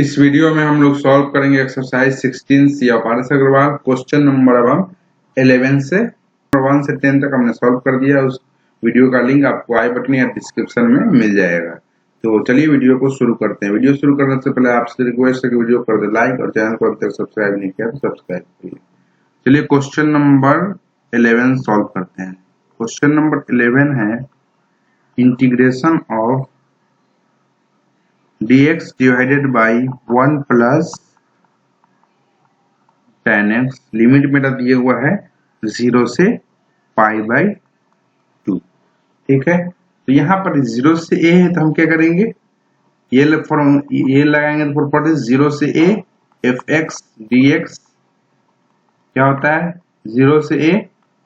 इस वीडियो में हम लोग सॉल्व करेंगे exercise 16 C of R S. Aggarwal. Question number अब हम 11 से 1 से 10 तक हमने सॉल्व कर दिया। उस वीडियो का लिंक आपको आई बटन या डिस्क्रिप्शन में मिल जाएगा। तो चलिए वीडियो को शुरू करते हैं। वीडियो शुरू करने से पहले आपसे रिक्वेस्ट है कि वीडियो कर दे लाइक और चैनल को अभी तक सब्सक्राइब नहीं किया तो सब्सक्राइब करिए। चलिए क्वेश्चन नंबर 11 सॉल्व करते हैं। क्वेश्चन नंबर 11 है integration of dx divided by 1 plus tan x। Limit मेरा दिया हुआ है 0 से पाई बाई 2। ठीक है, तो यहाँ पर 0 से a है तो हम क्या करेंगे, ये लगाएंगे तो प्रॉपर्टी 0 से a f x d x क्या होता है 0 से a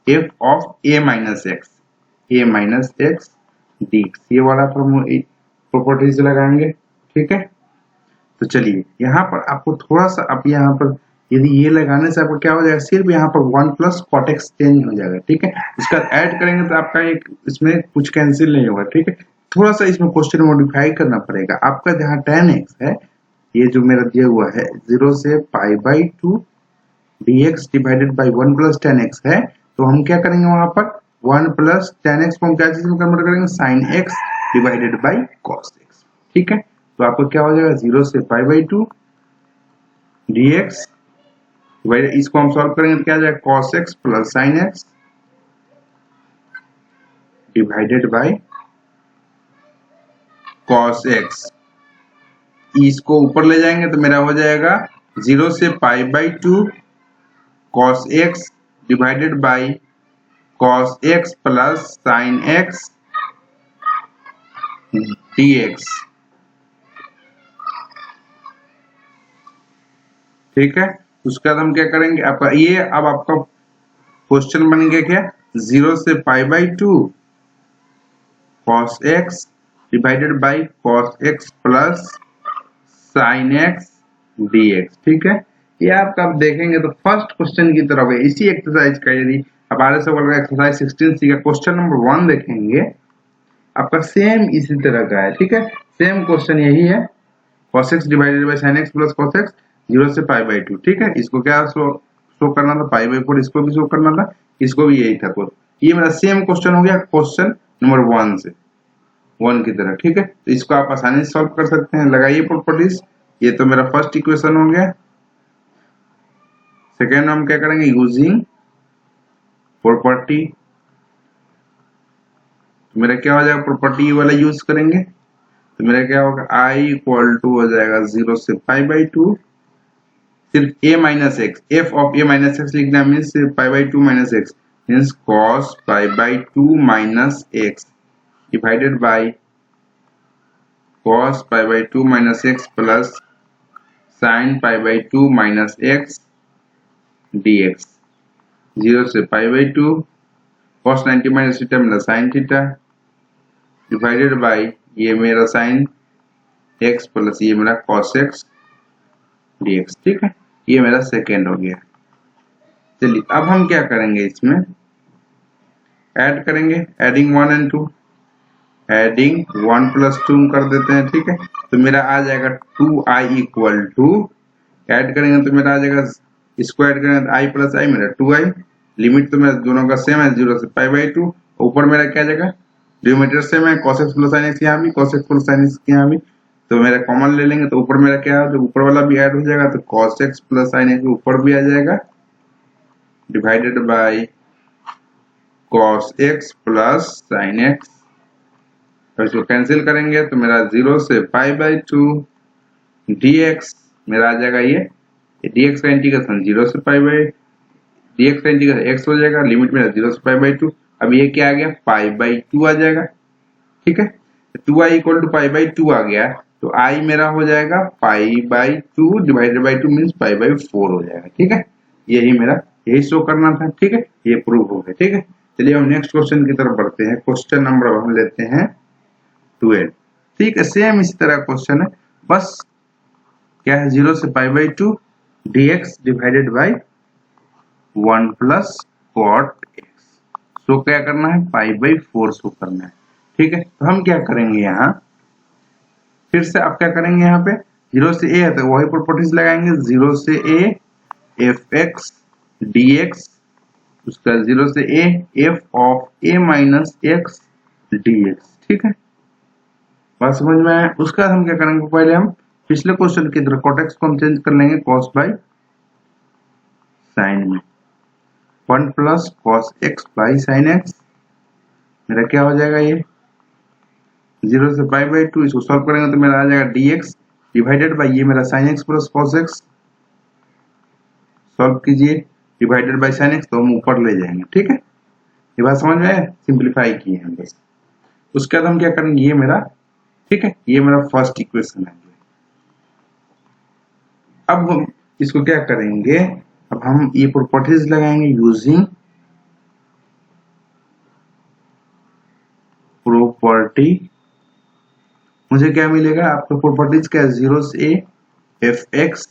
F of a minus x d x, ये वाला प्रॉपर्टीज लगाएंगे। ठीक है, तो चलिए यहाँ पर आपको थोड़ा सा अब यहाँ पर यदि ये लगाने से आपको क्या हो जाएगा, सिर्फ यहाँ पर 1 प्लस कॉट एक्स चेंज हो जाएगा। ठीक है, इसका ऐड करेंगे तो आपका एक इसमें कुछ कैंसिल नहीं होगा। ठीक है, थोड़ा सा इसमें क्वेश्चन मॉडिफाई करना पड़ेगा। आपका जहाँ tan x है, ये जो मेरा दिया हुआ है 0 से pi by 2 dx divided by 1 plus tan x है, तो हम क्या करेंगे वहां पर 1 प्लस tan x को हम क्या चीज में कन्वर्ट करेंगे, sin x divided by cos x। ठीक है, तो आपको क्या हो जाएगा 0 से पाई बाई 2 dx, इसको हम सॉल्व करेंगे तो क्या आ जाएगा cos x plus sin x divided by cos x। इसको ऊपर ले जाएंगे तो मेरा हो जाएगा 0 से pi by 2 cos x divided by cos x plus sin x dx। ठीक है, उसके बाद हम क्या करेंगे, आपका ये अब आपका क्वेश्चन बन गया क्या 0 से pi by 2 cos x divided by cos x plus sin x dx। ठीक है, ये आपका आप देखेंगे तो फर्स्ट क्वेश्चन की तरफ है। इसी एक्सरसाइज का यदि आप आर.एस. अग्रवाल एक्सरसाइज 16 सी का क्वेश्चन नंबर 1 देखेंगे, आपका सेम इसी तरह का है। ठीक है, सेम क्वेश्चन यही है, cos x divided by sin x plus cos x 0 से पाई बाई 2। ठीक है, इसको क्या शो करना था पाई बाई 4, इसको भी शो करना था, इसको भी यही था। तो ये मेरा सेम क्वेश्चन हो गया क्वेश्चन नंबर 1 से 1 की तरह। ठीक है, तो इसको आप आसानी से सॉल्व कर सकते हैं। लगाइए प्रॉपर्टीज। ये तो मेरा फर्स्ट इक्वेशन हो गया। सेकेंड हम क्या करेंगे, यूजिंग प्रॉपर्टी। मेरा क्या हो जाएगा, प्रॉपर्टी वाला यूज करेंगे तो मेरा क्या होगा, i इक्वल टू हो जाएगा 0 से पाई बाई 2, सिर्फ a minus x, f of a minus x लिखना means pi by 2 minus x means cos pi by 2 minus x divided by cos pi by 2 minus x plus sin pi by 2 minus x dx। 0 से pi by 2 cos 90 minus theta मेरा sin theta divided by ये मेरा sin x plus ये मेरा cos x dx। ठीक है, ये मेरा सेकेंड हो गया। चलिए अब हम क्या करेंगे, इसमें ऐड करेंगे, एडिंग 1 एंड 2, एडिंग 1 प्लस 2 कर देते हैं। ठीक है, तो मेरा आ जाएगा 2i इक्वल टू, ऐड करेंगे तो मेरा आ जाएगा, इसको ऐड करेंगे तो i प्लस आई मेरा 2i। लिमिट तो मेरा दोनों का सेम है 0 से पाई बाई 2। ऊपर मेरा क्या जाएगा, डिनोमिनेटर सेम है, cos x plus sin x यहाँ भी, cos x plus sin x यहाँ भी, तो मेरा कॉमन ले लेंगे तो ऊपर मेरा क्या है, तो ऊपर वाला भी ऐड हो जाएगा तो cos x plus sin x ऊपर भी आ जाएगा divided by cos x plus sin x। और इसको कैंसिल करेंगे तो मेरा 0 से पाई बाई 2 dx मेरा आ जाएगा, ये dx का इंटीग्रेशन 0 से पाई बाई dx का इंटीग्रेशन x हो जाएगा, लिमिट मेरा 0 से पाई बाई 2। अब ये क्या आ गया, पाई बाई 2 आ जाएगा। ठीक है, 2i equal to pi by 2 आ गया, तो i मेरा हो जाएगा pi by 2 divided by 2 means pi by 4 हो जाएगा। ठीक है, यही शो करना था। ठीक है, ये प्रूव हो गया। ठीक है, चलिए हम नेक्स्ट क्वेश्चन की तरफ बढ़ते हैं। क्वेश्चन नंबर हम लेते हैं 12। ठीक है, सेम इसी तरह क्वेश्चन है, बस क्या है 0 से pi by 2 dx divided by 1 plus cot x। सो क्या करना है, पाई बाई 4 शो करना है। ठीक है, तो हम क्या करेंगे, यहाँ फिर से आप क्या करेंगे, यहाँ पे 0 से a है तो वही प्रॉपर्टीज लगाएंगे, 0 से a f x d x, उसका 0 से a F of a minus x d x. ठीक है, बात समझ में आया। उसके बाद हम क्या करेंगे, पहले हम पिछले क्वेश्चन की तरह cot x को हम चेंज कर लेंगे cos बाई साइन में, 1 plus cos x by sine x, मेरा क्या हो जाएगा, ये 0 से पाई बाई 2, इसको सॉल्व करेंगे तो मेरा आ जाएगा dx डिवाइडेड बाई ये मेरा sin x plus cos x, solve कीजिए, डिवाइडेड बाई sin x तो हम ऊपर ले जाएंगे। ठीक है, ये बात समझ में आया, सिंप्लीफाई किए हैं बस। उसके बाद हम क्या करेंगे, ये मेरा, ठीक है, ये मेरा फर्स्ट इक्वेशन है। अब हम इसको क्या करेंगे, अब हम ये प्रॉपर्टीज लगाएंगे यूजिंग प्रॉपर्टी। मुझे क्या मिलेगा, आपका प्रॉपर्टीज क्या है, 0 से a f x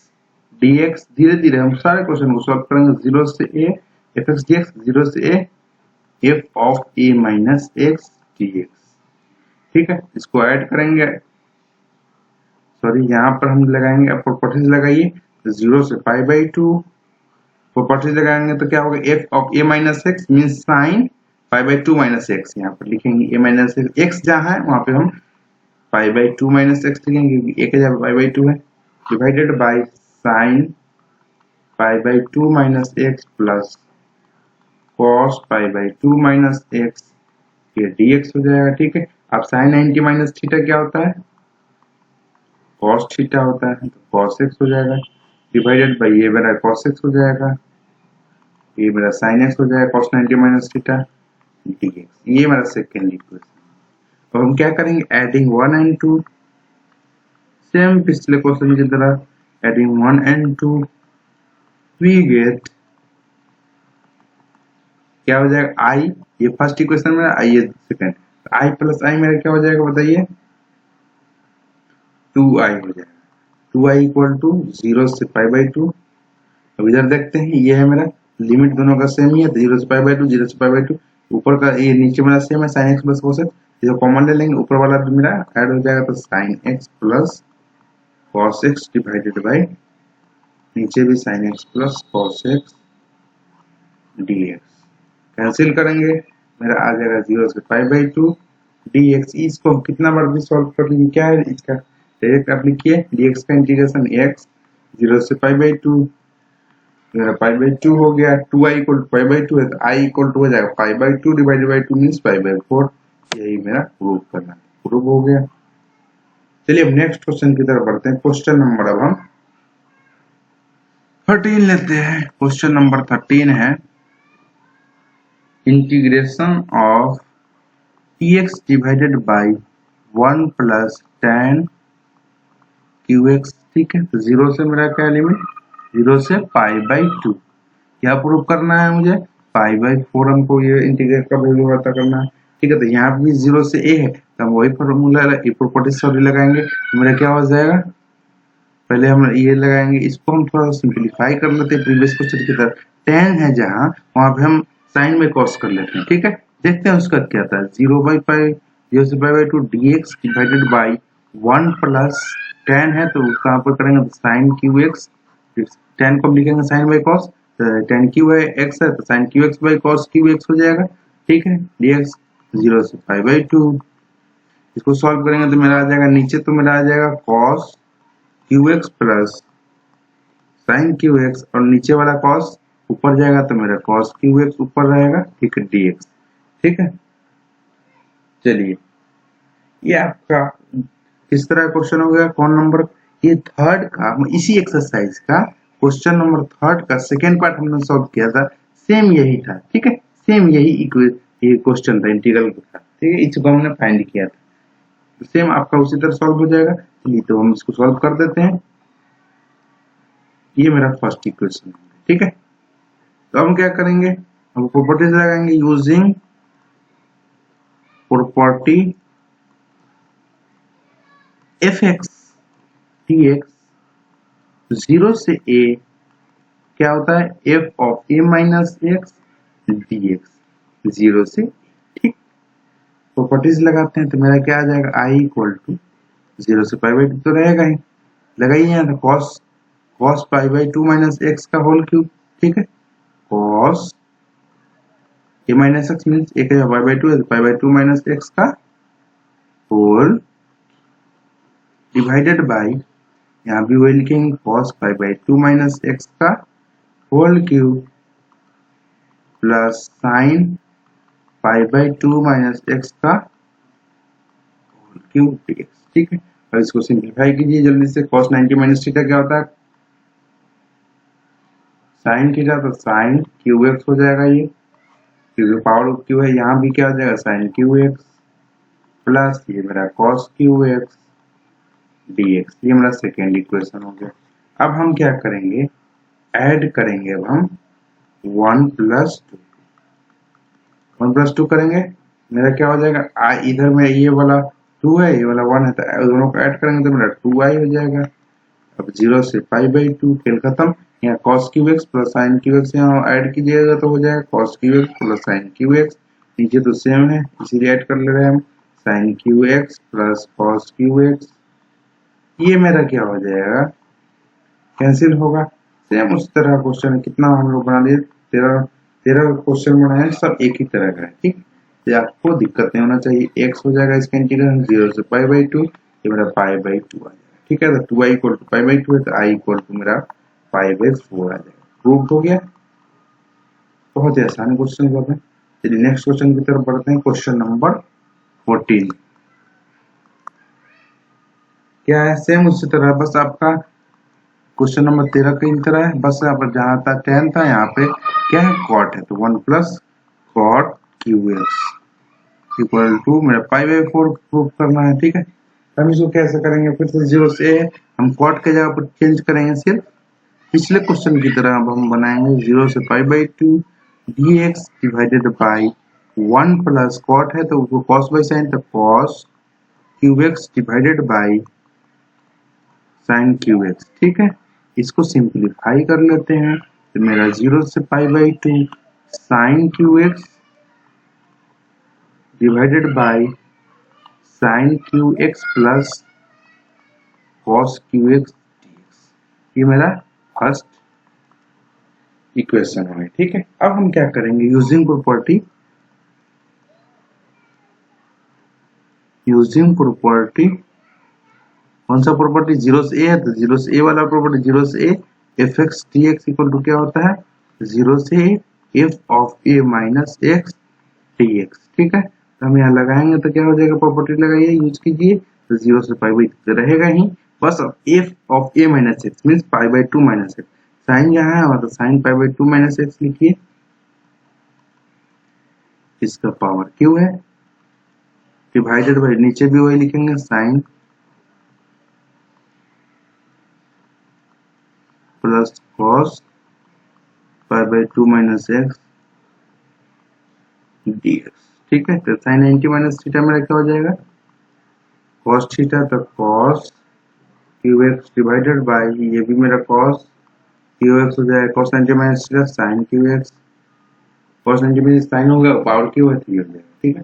d x, धीरे धीरे हम सारे क्वेश्चन को सॉल्व करेंगे, 0 से a f x d x, 0 से a F of a minus x d x. ठीक है, इसको ऐड करेंगे, सॉरी यहाँ पर हम लगाएंगे, अब प्रॉपर्टीज लगाइए, 0 से पाई बाई 2, प्रॉपर्टीज लगाएंगे तो क्या होगा, F of a minus x mean sine pi by 2 minus x, यहाँ पर लिखेंगे a माइनस एक्स जहाँ है वहां पे हम पाई बाई 2 माइनस एक्स लिखेंगे क्योंकि एक जगह पाई बाई 2 है, divided by sign pi by 2 minus x plus cos pi by 2 minus x, ये dx हो जाएगा। ठीक है, अब साइन 90 माइनस थीटा क्या होता है, cos थीटा होता है, तो cos x हो जाएगा, डिवाइडेड बाई ये मेरा cos x हो जाएगा, ये मेरा sin x हो जाएगा, cos 90 माइनस थीटा dx। ये मेरा सेकेंड इक्वेशन। तो हम क्या करेंगे, एडिंग 1 एंड 2, सेम पिछले क्वेश्चन की तरह एडिंग 1 एंड 2, वी गेट क्या हो जाएगा, i, ये फर्स्ट इक्वेशन मेरा, i है सेकेंड, i प्लस i मेरा क्या हो जाएगा बताइए, 2i हो जाएगा, 2i इक्वल टू 0 से पाई बाई 2। अब इधर देखते हैं, ये है मेरा लिमिट, दोनों का सेम ही है, 0 से पाई बाई 2, 0 से पाई बाई 2, ऊपर का ये नीचे मेरा सेम है, sin x plus cos x, ये कॉमन ले लेंगे, ऊपर वाला भी मेरा ऐड हो जाएगा, तो sin x plus cos x divided by नीचे भी sin x plus cos x dx, cancel करेंगे, मेरा आ जाएगा 0 से पाई बाई 2 dx। इसको हम कितना बार भी सॉल्व कर लेंगे, क्या है इसका डायरेक्ट आप लिखिए, dx का इंटीग्रेशन x 0 से पाई बाई 2, मेरा पाई बाई 2 हो गया, 2i equal to pi by 2 है, तो i इक्वल टू हो जाएगा pi by 2 divided by 2 means pi by 4। यही मेरा प्रूव करना, प्रूव हो गया। चलिए अब नेक्स्ट क्वेश्चन की तरफ बढ़ते हैं। क्वेश्चन नंबर अब हम 13 लेते हैं। क्वेश्चन नंबर 13 है integration of tx divided by 1 plus tan qx। ठीक है, तो 0 से मेरा क्या लिमिट, 0 से पाई बाई 2, क्या प्रूव करना है मुझे, पाई बाई 4 हमको ये इंटीग्रेट का वैल्यू पता करना है। ठीक है, तो यहाँ भी 0 से a है, तो हम वही फॉर्मूला प्रॉपर्टी सॉरी लगाएंगे, तो मेरा क्या हो जाएगा, पहले हम ये लगाएंगे, इसको हम थोड़ा सिंप्लीफाई कर लेते हैं प्रीवियस क्वेश्चन की तरह, tan है जहाँ वहां पे हम साइन में cos कर लेते हैं। ठीक है, देखते हैं उसका क्या था, 0 बाई पाई 0 से pi by 2 dx divided by 1 plus tan है, तो कहाँ पर करेंगे, साइन qx, tan को हम लिखेंगे sine by cos, tan q by x है तो sine qx by cos qx हो जाएगा। ठीक है, dx 0 से पाई बाई 2, इसको सॉल्व करेंगे तो मेरा आ जाएगा, नीचे तो मेरा आ जाएगा cos qx plus sign qx, और नीचे वाला cos ऊपर जाएगा तो मेरा cos qx ऊपर रहेगा। ठीक है, dx। ठीक है, चलिए ये आपका किस तरह क्वेश्चन हो गया, कौन नंबर, ये थर्ड का, इसी एक्सरसाइज का क्वेश्चन नंबर थर्ड का सेकेंड पार्ट हमने सॉल्व किया था, सेम यही था। ठीक है, सेम यही ये क्वेश्चन था, इंटीग्रल का। ठीक है, इसको हमने फाइंड किया था, तो सेम आपका उसी तरह सॉल्व हो जाएगा। चलिए तो हम इसको सॉल्व कर देते हैं, ये मेरा फर्स्ट इक्वेशन है। ठीक है, तो हम क्या करेंगे, हम प्रॉपर्टीज लगाएंगे using property F x T x, 0 से a क्या होता है, f of a minus x dx, 0 से। ठीक, प्रॉपर्टीज लगाते हैं तो मेरा क्या आ जाएगा, i इक्वल टू 0 से पाई बाई 2 तो रहेगा ही, लगाइए यहाँ तो cos pi by 2 minus x का होल क्यूब, ठीक है। cos a minus x means एक पाई बाई 2 है तो पाई बाई 2 माइनस एक्स का होल डिवाइडेड बाई, यहाँ भी वही लिखेंगे cos pi by 2 minus x का whole cube plus sine pi by 2 minus x का होल क्यूब dx, ठीक है। और इसको सिंप्लीफाई कीजिए जल्दी से। cos 90 माइनस थीटा क्या होता है, साइन थीटा, तो साइन क्यू एक्स हो जाएगा ये, क्योंकि पावर क्यू है, यहाँ भी क्या हो जाएगा साइन क्यू एक्स प्लस ये मेरा cos क्यू एक्स dx, ये मेरा सेकेंड इक्वेशन हो गया। अब हम क्या करेंगे, ऐड करेंगे। अब हम 1 प्लस 2 करेंगे, मेरा क्या हो जाएगा, आई इधर में ये वाला 2 है, ये वाला 1 है, तो दोनों को ऐड करेंगे तो मेरा 2i हो जाएगा। अब 0 से पाई बाई 2 खेल खत्म। यहाँ cos q x plus sign q x यहाँ ऐड कीजिएगा तो हो जाएगा cos q x plus sign q x, नीचे तो सेम है इसीलिए ऐड कर ले रहे हैं हम, sine q x plus cos q x, ये मेरा क्या हो जाएगा, कैंसिल होगा। सेम उस तरह क्वेश्चन कितना हम लोग बना लिए, 13 क्वेश्चन बनाए, सब एक ही तरह का है, ठीक। तो आपको दिक्कत नहीं होना चाहिए। x हो जाएगा इसका इंटीग्रल 0 से पाई बाई 2, ये मेरा पाई बाई 2 आ जाएगा, ठीक है। तो 2i equal to pi by 2 है तो i इक्वल टू मेरा पाई बाई 4 आ जाएगा। प्रूव हो गया, बहुत ही आसान क्वेश्चन कर रहे हैं। चलिए नेक्स्ट क्वेश्चन की तरफ बढ़ते हैं। क्वेश्चन नंबर 14 क्या है, सेम उसी तरह, बस आपका क्वेश्चन नंबर 13 की तरह है, बस यहाँ पर जहां था 10 था, यहाँ पे क्या है कॉट है, तो 1 plus cot q x equal to मेरा पाई बाई 4 प्रूव करना है, ठीक है। हम इसको कैसे करेंगे, फिर से 0 से हम कॉट के जगह पर चेंज करेंगे, सिर्फ पिछले क्वेश्चन की तरह अब हम बनाएंगे 0 से pi by 2 dx divided by 1 plus cot है तो वो कॉस बाई साइन, तो cos q x divided by sine q x, ठीक है। इसको सिंप्लीफाई कर लेते हैं तो मेरा 0 से pi by 2 sine q x divided by sine q x plus cos q x dx, ये मेरा फर्स्ट इक्वेशन है, ठीक है। अब हम क्या करेंगे, यूजिंग प्रॉपर्टी कौन सा प्रॉपर्टी, 0 से a है तो 0 से a वाला प्रॉपर्टी, 0 से a f x d x equal to क्या होता है, 0 से f of a minus x d x, ठीक है। तो हम यहाँ लगाएंगे तो क्या हो जाएगा, प्रॉपर्टी लगाइए, यूज कीजिए, तो 0 से पाई बाई 2 रहेगा ही, बस अब f of a minus x means pi by 2 minus x, sine यहाँ है तो sine pi by 2 minus x लिखिए, इसका पावर क्यू है, डिवाइडेड बाई नीचे भी वही लिखेंगे sine plus cos pi by 2 minus x dx, ठीक है। तो साइन 90 माइनस थीटा मेरा क्या हो जाएगा, कॉस थीटा, तो cos q x divided by ये भी मेरा कॉस क्यू एक्स हो जाएगा, cos 90 minus theta sine q x, cos 90 minus sine हो गया, पावर क्यू है तो ये हो जाएगा, ठीक है।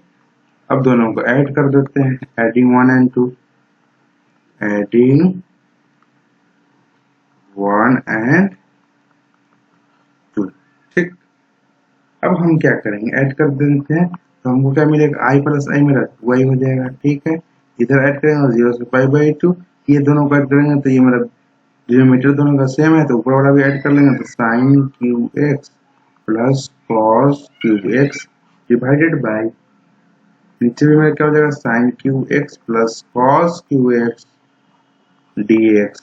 अब दोनों को ऐड कर देते हैं, एडिंग 1 एंड 2, एडिंग 1 एंड 2, ठीक। अब हम क्या करेंगे, ऐड कर देते हैं तो हमको क्या मिलेगा, आई प्लस आई मेरा 2i हो जाएगा, ठीक है। इधर ऐड करेंगे 0 से पाई बाई 2, ये दोनों को ऐड करेंगे तो ये मेरा डिनोमिनेटर दोनों का सेम है तो ऊपर वाला भी ऐड कर लेंगे, तो sine q x plus cos q x divided by नीचे भी मेरा क्या हो जाएगा, sine q x plus cos q x dx,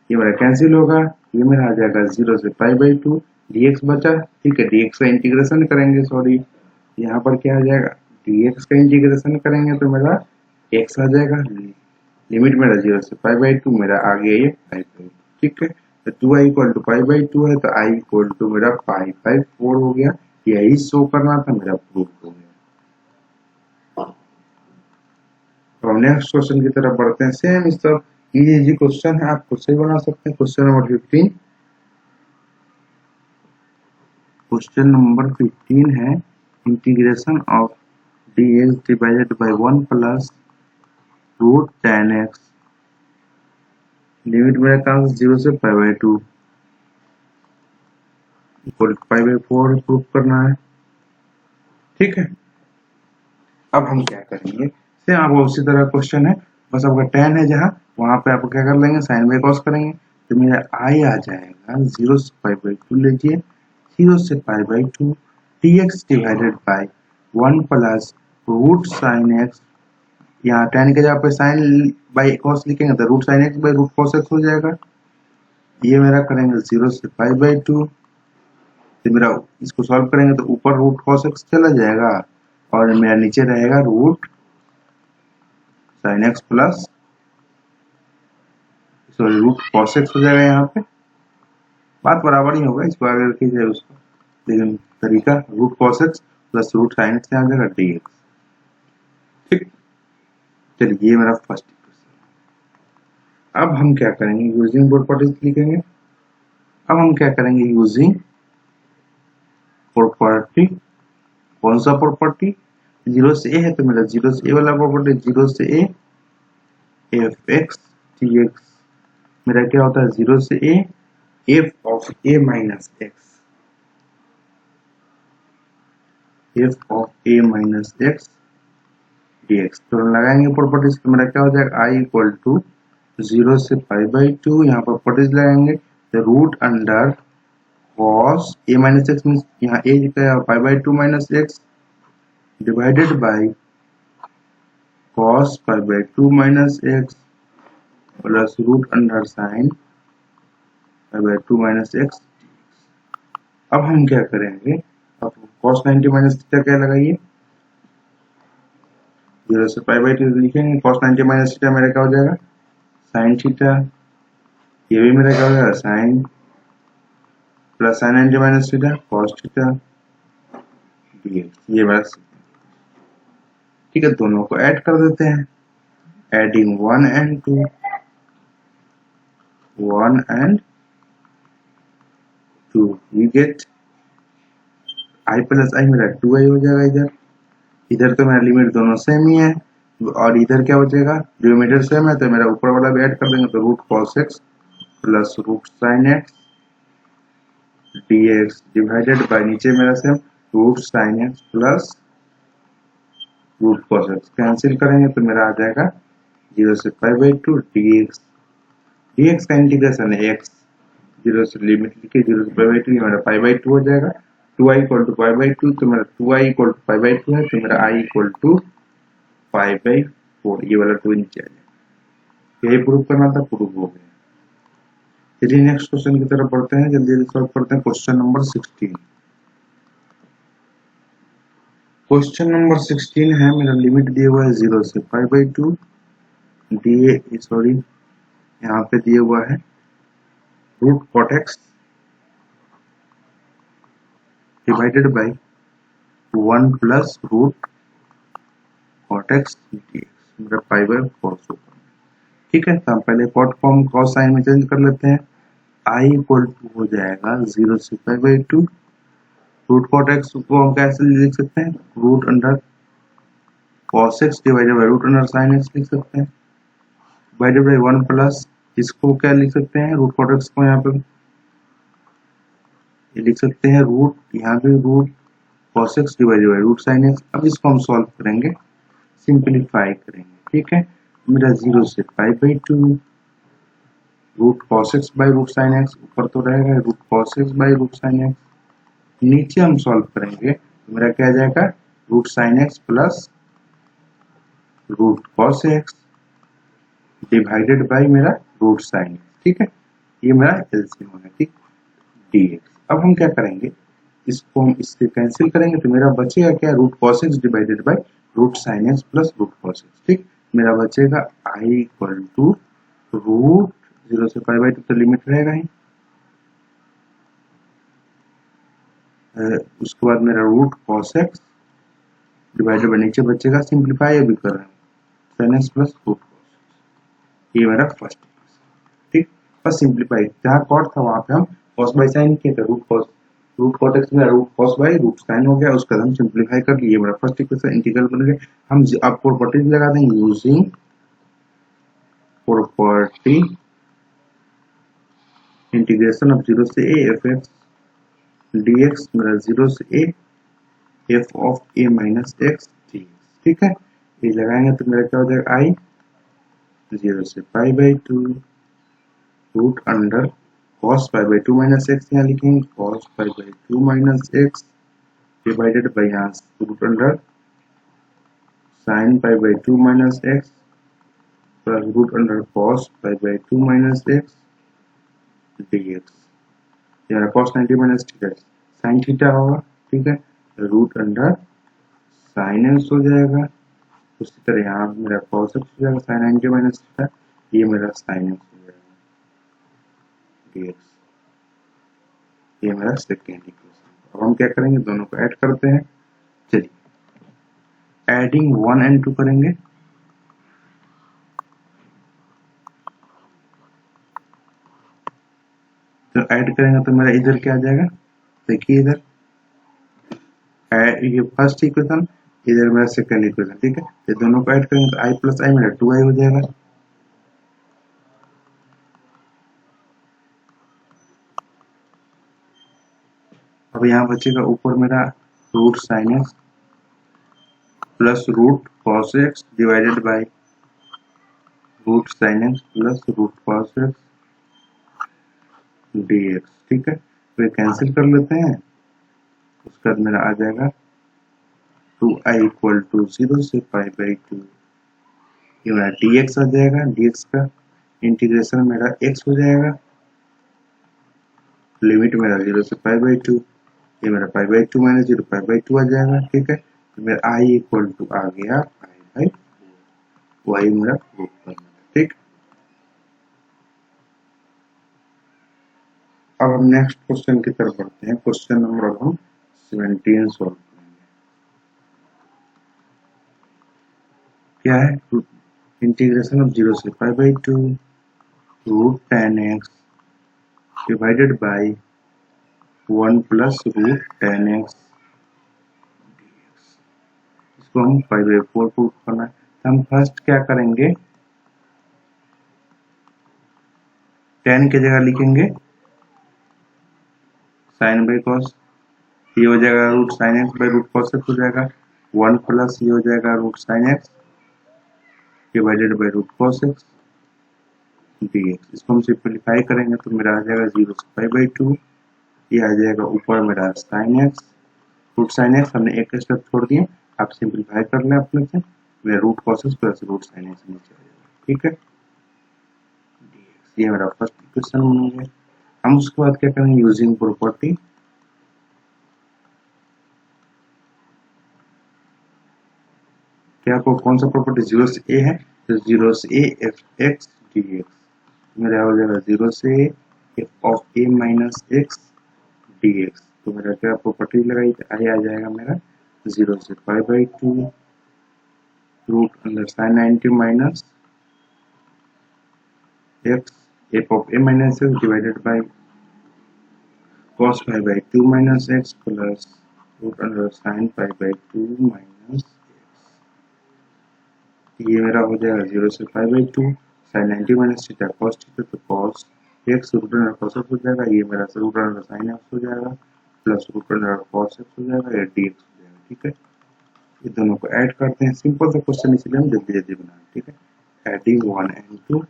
ये मेरा कैंसिल होगा, ये मेरा आ जाएगा 0 से पाई बाई 2 dx बचा, ठीक है। dx का इंटीग्रेशन करेंगे, सॉरी यहाँ पर क्या आ जाएगा, dx का इंटीग्रेशन करेंगे तो मेरा x आ जाएगा, लिमिट मेरा 0 से पाई बाई 2 मेरा आ गया ये पाई बाई, ठीक है। तो 2i equal to pi by 2 है तो i इक्वल टू मेरा पाई बाई 4 हो गया, यही शो करना था, मेरा प्रूफ हो गया। तो हम नेक्स्ट क्वेश्चन की तरफ बढ़ते हैं, सेम इस तरफ इजी क्वेश्चन है, आप खुद से बना सकते हैं। क्वेश्चन नंबर 15, क्वेश्चन नंबर 15 है integration of dx divided by 1 plus root tan x limit मेरा कहाँ से 0 से π/2 इक्वल π/4 प्रूफ करना है। ठीक है, अब हम क्या करेंगे, से आपको उसी तरह क्वेश्चन है, बस आपका tan है जहाँ वहां पे आप क्या कर लेंगे, साइन बाई कॉस करेंगे, तो मेरा आई आ जाएगा 0 से π/2 लीजिए, 0 से π/2 dx divided by 1 plus root sine x, यहाँ tan के जगह पे साइन बाई कॉस लिखेंगे तो root sine x by root cos x हो जाएगा। ये मेरा करेंगे 0 से π/2, तो मेरा इसको सॉल्व करेंगे तो ऊपर रूट कॉस एक्स चला जाएगा और मेरा नीचे रहेगा root sine x plus sorry root cos x हो जाएगा। यहाँ पे बात बराबर ही होगा, इसको आगे रखी जाए उसको, लेकिन तरीका root cos x plus root sine x आ जाएगा dx। ठीक, चलिए ये मेरा फर्स्ट इक्वेशन। अब हम क्या करेंगे, यूजिंग प्रॉपर्टीज लिखेंगे। अब हम क्या करेंगे, यूजिंग प्रॉपर्टी, कौन सा प्रॉपर्टी, 0 से a है तो मेरा 0 से a वाला प्रॉपर्टी, 0 से a एफ एक्स dx, मेरा क्या होता है 0 से a f of a minus x, f of a minus x dx, तो लगाएंगे प्रॉपर्टीज, तो मेरा क्या हो जाएगा i इक्वल टू 0 से π/2, यहाँ पर प्रॉपर्टीज लगाएंगे तो root under cos a minus x means यहाँ a क्या है π/2 minus x divided by cos π/2 minus x plus root under sine π/2 minus x. अब हम क्या करेंगे, अब cos 90 माइनस थीटा क्या लगाइए, 0 से π/2 लिखेंगे, cos 90 माइनस थीटा मेरा क्या हो जाएगा साइन थीटा, ये भी मेरा क्या हो जाएगा sine plus sine 90 minus theta cos theta dx, ये मेरा। ठीक है, दोनों को ऐड कर देते हैं, adding 1 and 2, 1 and 2 we get i plus i मेरा 2i हो जाएगा। इधर इधर तो मेरा लिमिट दोनों सेम ही है और इधर क्या बचेगा, डिनोमिनेटर सेम है तो मेरा ऊपर वाला भी ऐड कर देंगे, तो root cos x plus root sine x dx divided by नीचे मेरा same root sine x plus root cos x, cancel करेंगे तो मेरा आ जाएगा 0 से π/2 dx का इंटीग्रेशन है x, 0 से लिमिट लिखे 0 से π/2, ये मेरा π/2 हो जाएगा, 2i इक्वल टू π/2, तो मेरा 2i इक्वल टू π/2 है, तो मेरा i इक्वल टू π/4, ये वाला 2 नीचे आ जाएगा। यही प्रूव करना था, प्रूव हो गया। चलिए नेक्स्ट क्वेश्चन की तरफ बढ़ते हैं, जल्दी जल्दी सॉल्व करते हैं। क्वेश्चन नंबर 16, क्वेश्चन नंबर 16 है, मेरा लिमिट दिया हुआ है 0 से π/2 दिए, सॉरी यहाँ पे दिया हुआ है root cot x divided by 1 plus root cot x dx, मेरा π/4 होगा। ठीक है, तो हम पहले कॉट फॉर्म कॉस साइन में चेंज कर लेते हैं, i इक्वल टू हो जाएगा 0 से π/2, रूट कॉट एक्स को हम कैसे लिख सकते हैं, root under cos x divided by root under sine x लिख सकते हैं, डिवाइडेड बाई 1 प्लस इसको क्या लिख सकते हैं, रूट कॉट एक्स को यहाँ पे ये लिख सकते हैं रूट, यहाँ पे root cos x divided by root sine x. अब इसको हम सॉल्व करेंगे, सिंपलीफाई करेंगे। ठीक है, मेरा 0 से π/2 root cos x by root sine x, ऊपर तो रहेगा root cos x by root sine x, नीचे हम सॉल्व करेंगे तो मेरा क्या आ जाएगा root sine x plus root cos x divided by मेरा रूट साइन एक्स। ठीक है, ये मेरा एलसीएम होगा। ठीक, dx। अब हम क्या करेंगे, इसको हम इससे कैंसिल करेंगे तो मेरा बचेगा क्या, root cos x divided by root sine x plus root cos x. ठीक, मेरा बचेगा i इक्वल टू रूट 0 से π/2 तो लिमिट रहेगा ही, उसके बाद मेरा root cos x divided by नीचे बचेगा, सिंप्लीफाई अभी कर रहा हूँ, sine x plus root cos, ये मेरा फर्स्ट। ठीक, बस सिंप्लीफाई, जहाँ कॉट था वहां पे हम कॉस बाई साइन किए थे, रूट कॉट एक्स में root cos by root sine हो गया, उसका हम सिंप्लीफाई कर लिए, मेरा फर्स्ट इक्वेशन इंटीग्रल बन गया। हम अब प्रॉपर्टीज लगा देंगे, यूजिंग प्रॉपर्टी इंटीग्रेशन ऑफ 0 से a f x d x मेरा 0 से a F of a minus x d x. ठीक है, ये लगाएंगे तो मेरा क्या हो जाएगा i 0 से pi by 2 root under cos pi by 2 minus x, यहाँ लिखेंगे cos pi by 2 minus x divided by यहाँ root under sin pi by 2 minus x plus root under cos pi by 2 minus x dx। यहाँ cos 90 minus theta sin theta होगा। ठीक है, root under sin x हो जाएगा। उसी तरह यहाँ मेरा cos x हो जाएगा sin 90 माइनस थीटा, ये मेरा sin x हो जाएगा dx। ये मेरा सेकेंड इक्वेशन। अब हम क्या करेंगे, दोनों को ऐड करते हैं। चलिए एडिंग 1 and 2 करेंगे। तो ऐड करेंगे तो मेरा इधर क्या आ जाएगा, देखिए इधर ये फर्स्ट इक्वेशन, इधर मेरा सेकंड इक्वेशन। ठीक है, ये दोनों को ऐड करेंगे तो i प्लस आई मेरा 2i हो जाएगा। अब यहाँ बचेगा ऊपर मेरा root sine x plus root cos x divided by root sine x plus root cos x dx। ठीक है, तो ये कैंसिल कर लेते हैं। उसके बाद मेरा आ जाएगा 2i इक्वल टू 0 से पाई बाई 2, ये मेरा dx आ जाएगा। dx का इंटीग्रेशन मेरा x हो जाएगा, लिमिट मेरा 0 से पाई बाई 2, ये मेरा pi by 2 minus 0 pi by 2 आ जाएगा। ठीक है, तो मेरा i इक्वल टू आ गया पाई बाई 2, y मेरा प्रूफ करना है। ठीक, अब हम नेक्स्ट क्वेश्चन की तरफ बढ़ते हैं। क्वेश्चन नंबर अब हम 17 सॉल्व करेंगे। क्या है, इंटीग्रेशन ऑफ 0 से pi by 2 root tan x divided by 1 plus root tan x। इसको हम पाई बाई 4 प्रूफ करना है। तो हम फर्स्ट क्या करेंगे, tan की जगह लिखेंगे साइन बाई कॉस, ये हो जाएगा root sine x by root cos x हो जाएगा। 1 प्लस ये हो जाएगा root sine x divided by root cos x dx। इसको हम सिंपलीफाई करेंगे तो मेरा आ जाएगा 0 से पाई बाई 2, ये आ जाएगा ऊपर मेरा sine x root sine x, हमने एक स्टेप छोड़ दिए, आप सिंपलीफाई कर लें अपने से, मेरा root cos x plus root sine x नीचे आ जाएगा। ठीक है, dx ये मेरा फर्स्ट इक्वेशन बन गया। हम उसके बाद क्या करेंगे, यूजिंग प्रॉपर्टी, क्या आपको कौन सा प्रॉपर्टी 0 से a है, तो 0 से a एफ एक्स dx मेरा हो जाएगा 0 से f of a minus x dx। तो मेरा क्या प्रॉपर्टी लगाई, आई आ जाएगा मेरा 0 से pi by 2 root under sine 90 minus x f of a minus x divided by cos pi by 2 minus x plus root under sine pi by 2 minus, ये मेरा हो जाएगा 0 से pi by 2 sine 90 minus theta cos theta, तो cos x root under cos x हो जाएगा, ये मेरा रूट अंडर साइन एक्स हो जाएगा plus root under cos x हो जाएगा, ये dx हो जाएगा। ठीक है, ये दोनों को ऐड करते हैं, सिंपल सा क्वेश्चन इसलिए हम जल्दी जल्दी बनाएं। ठीक है, एडिंग 1 and 2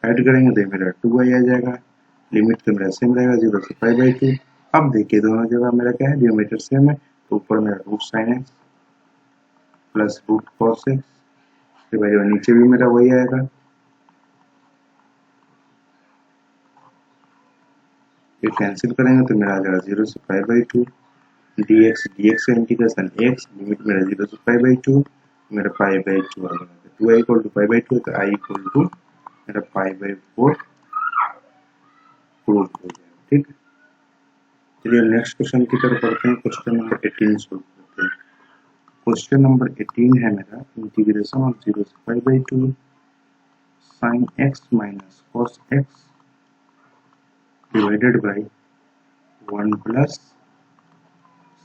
ऐड करेंगे तो मेरा 2i आ जाएगा, लिमिट तो मेरा सेम रहेगा 0 से पाई बाई 2। अब देखिए दोनों जगह मेरा क्या है, डिनोमिनेटर सेम है, तो ऊपर मेरा root sine x plus root cos x divided by नीचे भी मेरा वही आएगा। ये कैंसिल करेंगे तो मेरा आ जाएगा 0 से पाई बाई 2 dx, dx का इंटीग्रेशन x, लिमिट मेरा 0 से पाई बाई 2, मेरा पाई बाई 2 आ जाएगा। 2i equal to pi by 2, तो i इक्वल टू मेरा पाई बाई 4 प्रूफ हो जाएगा। ठीक है, चलिए नेक्स्ट क्वेश्चन की तरफ बढ़ते हैं। क्वेश्चन नंबर 18 सॉल्व करते हैं। क्वेश्चन नंबर 18 है मेरा, इंटीग्रेशन ऑफ 0 से pi by 2 sine x minus cos x divided by 1 plus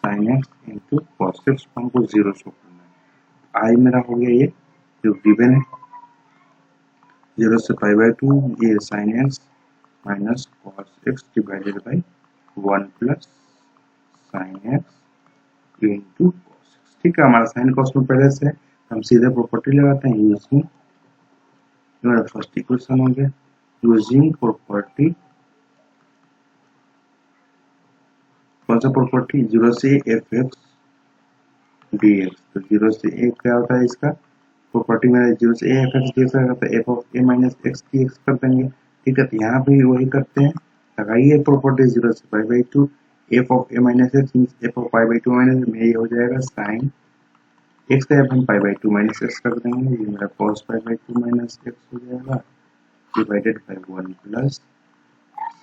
sine x into cos x, हमको 0 शो करना है। आई मेरा हो गया ये जो गिवन है 0 से पाई बाई 2, ये sine x minus cos x divided by 1 plus sine x into cos x. ठीक है, हमारा साइन कॉस में पहले से हम सीधे प्रॉपर्टी लगाते हैं यूजिंग, हमारा फर्स्ट इक्वेशन हो गया यूजिंग प्रॉपर्टी, कौन सा प्रॉपर्टी, 0 से एफ एक्स डी एक्स। तो 0 से ए क्या होता है इसका प्रॉपर्टी में, 0 से A F x d x रहेगा तो F of A minus x d x कर देंगे। ठीक है, तो यहाँ पे वही करते हैं, लगाइए प्रॉपर्टी 0 से pi by 2 F of A minus x means F of pi by 2 minus में ये हो जाएगा साइन एक्स का एफ हम पाई बाई 2 माइनस एक्स कर देंगे, ये मेरा cos pi by 2 minus x हो जाएगा divided by 1 plus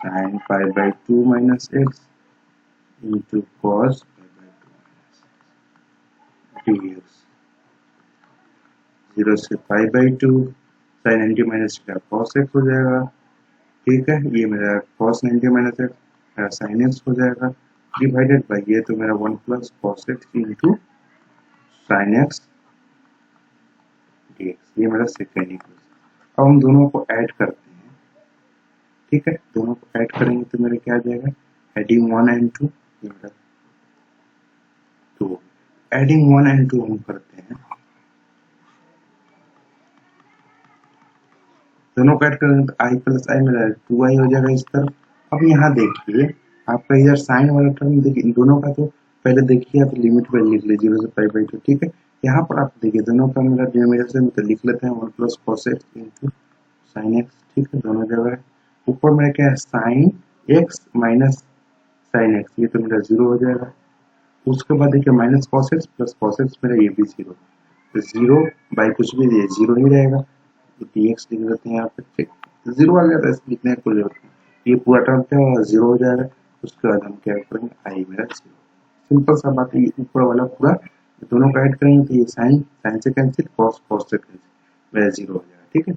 sine pi by 2 minus x into cos dx। 0 से पाई बाई 2 साइन 90 माइनस का कॉस एक्स हो जाएगा। ठीक है, ये मेरा कॉस 90 माइनस एक्स मेरा साइन एक्स हो जाएगा डिवाइडेड बाई ये तो मेरा 1 plus cos x into sine x dx। ये मेरा सेकेंड इक्वेशन। अब हम दोनों को ऐड करते हैं। ठीक है, दोनों को ऐड करेंगे तो मेरा क्या आ जाएगा, एडिंग 1 एंड 2, ये मेरा 2, एडिंग 1 एंड 2 हम करते हैं, दोनों को ऐड करेंगे तो आई प्लस आई मेरा 2i हो जाएगा इस तरफ। अब यहाँ देखिए आपका इधर साइन वाला टर्म देखिए, इन दोनों का तो पहले देखिए आप लिमिट पर लिख लीजिए 0 से पाई बाई 2। ठीक है, यहाँ पर आप देखिए दोनों का मेरा डिनोमिनेटर तो लिख लेते हैं 1 plus cos x into sine x. ठीक है, दोनों जगह है, ऊपर मेरा क्या है sine x minus sine x, ये तो मेरा 0 हो जाएगा। उसके बाद देखिए minus cos x plus cos x मेरा ये भी 0, तो 0 बाई कुछ भी ये 0 ही रहेगा, dx लिख देते हैं यहाँ पे, 0 आ जाता है लिखने की कोई जरूरत नहीं, ये पूरा टर्म क्या होगा 0 हो जाएगा। उसके बाद हम क्या करेंगे आई मेरा 0, सिंपल सा बात है। ये ऊपर वाला पूरा दोनों का ऐड करेंगे तो ये साइन साइन से कैंसिल, कॉस कॉस से कैंसिल, मेरा 0 हो जाएगा। ठीक है,